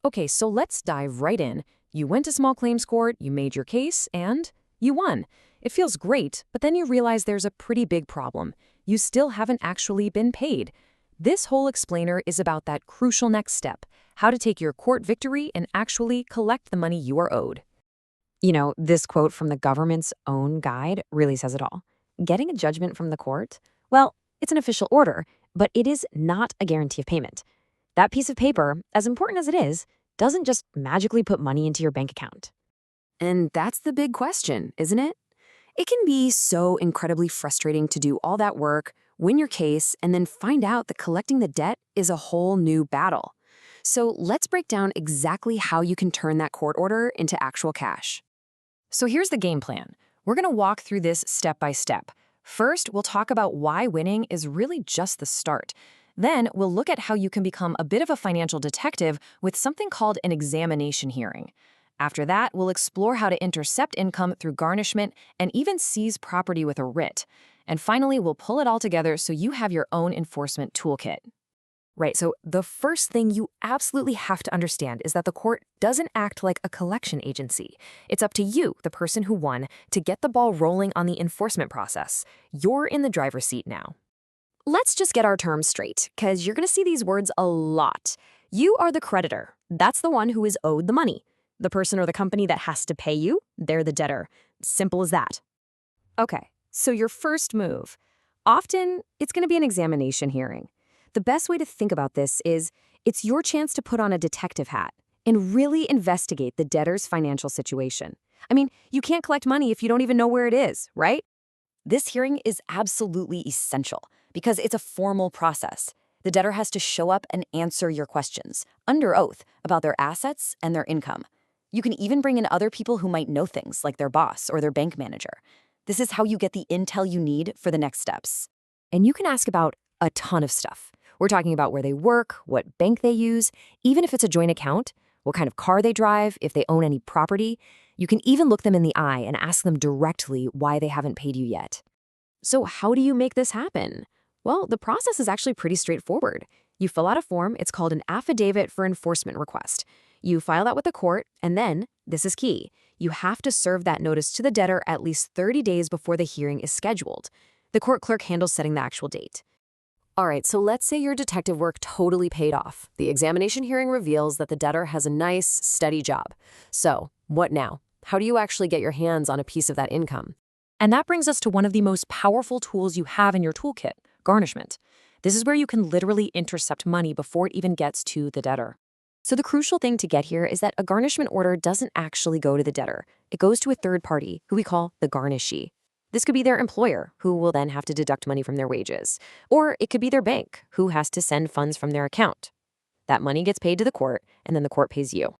Okay, so let's dive right in. You went to small claims court, you made your case, and you won. It feels great, but then you realize there's a pretty big problem. You still haven't actually been paid. This whole explainer is about that crucial next step, how to take your court victory and actually collect the money you are owed. This quote from the government's own guide really says it all. Getting a judgment from the court? Well, it's an official order, but it is not a guarantee of payment. That piece of paper, as important as it is, doesn't just magically put money into your bank account. And that's the big question, isn't it? It can be so incredibly frustrating to do all that work, win your case, and then find out that collecting the debt is a whole new battle. So let's break down exactly how you can turn that court order into actual cash. So here's the game plan. We're going to walk through this step by step. First, we'll talk about why winning is really just the start. Then we'll look at how you can become a bit of a financial detective with something called an examination hearing. After that, we'll explore how to intercept income through garnishment and even seize property with a writ. And finally, we'll pull it all together so you have your own enforcement toolkit. Right, so the first thing you absolutely have to understand is that the court doesn't act like a collection agency. It's up to you, the person who won, to get the ball rolling on the enforcement process. You're in the driver's seat now. Let's just get our terms straight, because you're going to see these words a lot. You are the creditor. That's the one who is owed the money. The person or the company that has to pay you, they're the debtor. Simple as that. Okay, so your first move. Often, it's going to be an examination hearing. The best way to think about this is it's your chance to put on a detective hat and really investigate the debtor's financial situation. I mean, you can't collect money if you don't even know where it is, right? This hearing is absolutely essential because it's a formal process. The debtor has to show up and answer your questions under oath about their assets and their income. You can even bring in other people who might know things, like their boss or their bank manager. This is how you get the intel you need for the next steps. And you can ask about a ton of stuff. We're talking about where they work, what bank they use, even if it's a joint account, what kind of car they drive, if they own any property. You can even look them in the eye and ask them directly why they haven't paid you yet. So how do you make this happen? Well, the process is actually pretty straightforward. You fill out a form, it's called an affidavit for enforcement request. You file that with the court, and then, this is key, you have to serve that notice to the debtor at least 30 days before the hearing is scheduled. The court clerk handles setting the actual date. All right, so let's say your detective work totally paid off. The examination hearing reveals that the debtor has a nice, steady job. So, what now? How do you actually get your hands on a piece of that income? And that brings us to one of the most powerful tools you have in your toolkit, garnishment. This is where you can literally intercept money before it even gets to the debtor. So the crucial thing to get here is that a garnishment order doesn't actually go to the debtor. It goes to a third party, who we call the garnishee. This could be their employer, who will then have to deduct money from their wages. Or it could be their bank, who has to send funds from their account. That money gets paid to the court, and then the court pays you.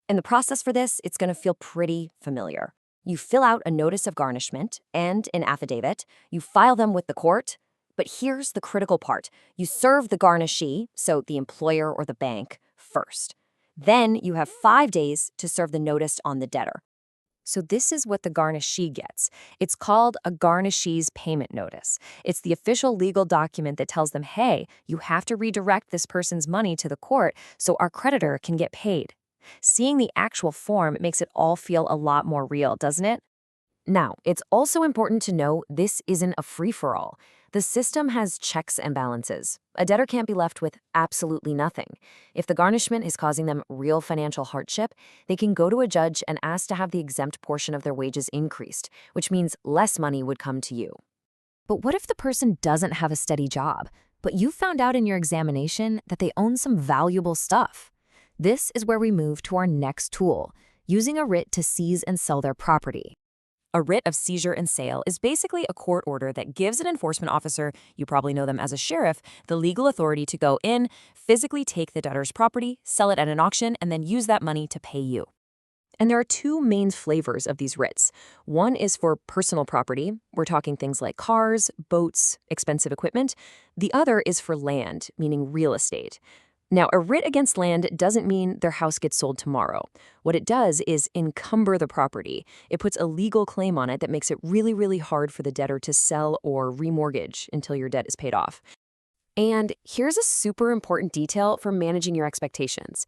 And the process for this, it's going to feel pretty familiar. You fill out a notice of garnishment and an affidavit. You file them with the court. But here's the critical part. You serve the garnishee, so the employer or the bank, first. Then you have 5 days to serve the notice on the debtor. So this is what the garnishee gets. It's called a garnishee's payment notice. It's the official legal document that tells them, hey, you have to redirect this person's money to the court so our creditor can get paid. Seeing the actual form makes it all feel a lot more real, doesn't it? Now, it's also important to know this isn't a free-for-all. The system has checks and balances. A debtor can't be left with absolutely nothing. If the garnishment is causing them real financial hardship, they can go to a judge and ask to have the exempt portion of their wages increased, which means less money would come to you. But what if the person doesn't have a steady job, but you found out in your examination that they own some valuable stuff? This is where we move to our next tool, using a writ to seize and sell their property. A writ of seizure and sale is basically a court order that gives an enforcement officer, you probably know them as a sheriff, the legal authority to go in, physically take the debtor's property, sell it at an auction, and then use that money to pay you. And there are two main flavors of these writs. One is for personal property. We're talking things like cars, boats, expensive equipment. The other is for land, meaning real estate. Now, a writ against land doesn't mean their house gets sold tomorrow. What it does is encumber the property. It puts a legal claim on it that makes it really, really hard for the debtor to sell or remortgage until your debt is paid off. And here's a super important detail for managing your expectations.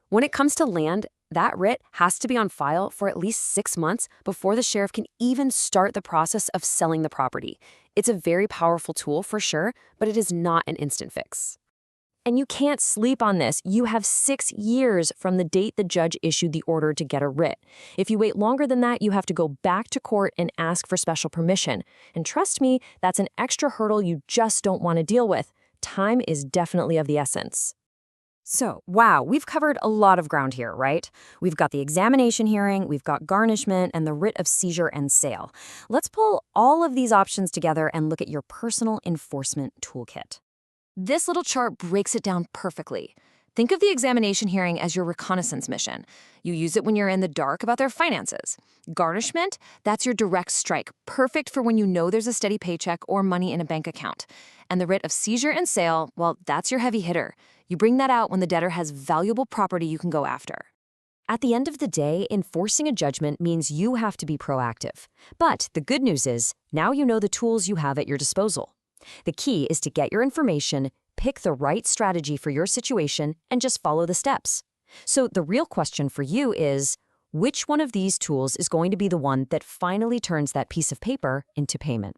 When it comes to land, that writ has to be on file for at least 6 months before the sheriff can even start the process of selling the property. It's a very powerful tool for sure, but it is not an instant fix. And you can't sleep on this. You have 6 years from the date the judge issued the order to get a writ. If you wait longer than that, you have to go back to court and ask for special permission. And trust me, that's an extra hurdle you just don't want to deal with. Time is definitely of the essence. So, wow, we've covered a lot of ground here, right? We've got the examination hearing, we've got garnishment, and the writ of seizure and sale. Let's pull all of these options together and look at your personal enforcement toolkit. This little chart breaks it down perfectly. Think of the examination hearing as your reconnaissance mission. You use it when you're in the dark about their finances. Garnishment, that's your direct strike, perfect for when you know there's a steady paycheck or money in a bank account. And the writ of seizure and sale, well, that's your heavy hitter. You bring that out when the debtor has valuable property you can go after. At the end of the day, enforcing a judgment means you have to be proactive. But the good news is, now you know the tools you have at your disposal. The key is to get your information, pick the right strategy for your situation, and just follow the steps. So the real question for you is, which one of these tools is going to be the one that finally turns that piece of paper into payment?